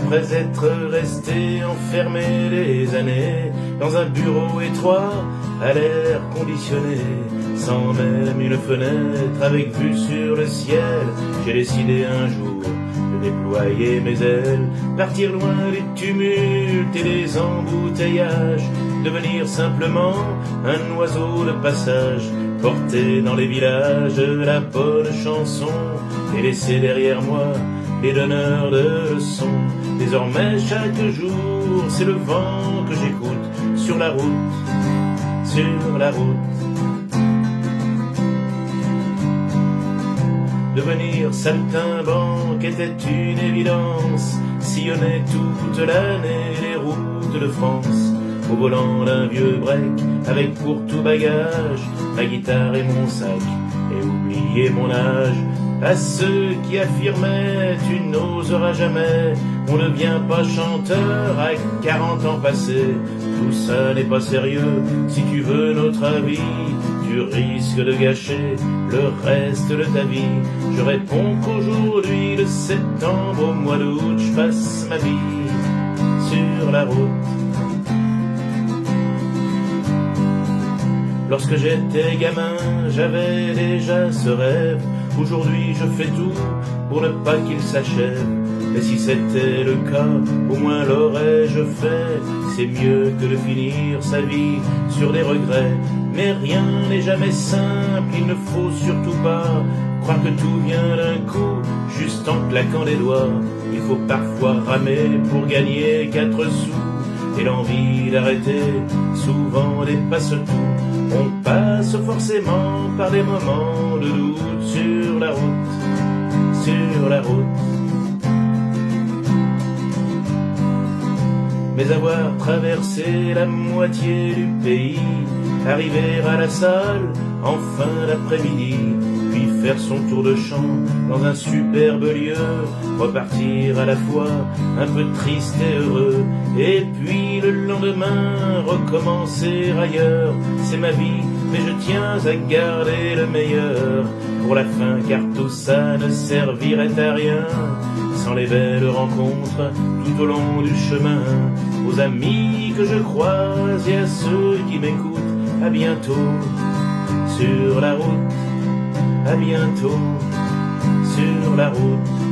Après être resté enfermé des années dans un bureau étroit à l'air conditionné, sans même une fenêtre avec vue sur le ciel, j'ai décidé un jour de déployer mes ailes, partir loin des tumultes et des embouteillages, devenir simplement un oiseau de passage, porter dans les villages la bonne chanson et laisser derrière moi les donneurs de leçons. Désormais chaque jour c'est le vent que j'écoute sur la route, sur la route. Devenir saltimbanque était une évidence, sillonner toute l'année les routes de France, au volant d'un vieux break avec pour tout bagage ma guitare et mon sac, et oublier mon âge. À ceux qui affirmaient tu n'oseras jamais, on ne devient pas chanteur à 40 ans passés. Tout ça n'est pas sérieux, si tu veux notre avis, tu risques de gâcher le reste de ta vie. Je réponds qu'aujourd'hui, de septembre au mois d'août, je passe ma vie sur la route. Lorsque j'étais gamin, j'avais déjà ce rêve. Aujourd'hui je fais tout pour ne pas qu'il s'achève. Et si c'était le cas, au moins l'aurais-je fait. C'est mieux que de finir sa vie sur des regrets. Mais rien n'est jamais simple, il ne faut surtout pas croire que tout vient d'un coup, juste en claquant des doigts. Il faut parfois ramer pour gagner 4 sous, et l'envie d'arrêter souvent dépasse tout. On passe forcément par des moments de doute sur la route, sur la route. Mais avoir traversé la moitié du pays, arriver à la salle en fin d'après-midi, puis faire son tour de chant dans un superbe lieu, repartir à la fois un peu triste et heureux, et puis le lendemain recommencer ailleurs. C'est ma vie, mais je tiens à garder le meilleur pour la fin, car tout ça ne servirait à rien sans les belles rencontres tout au long du chemin. Aux amis que je croise et à ceux qui m'écoutent, à bientôt sur la route, à bientôt sur la route.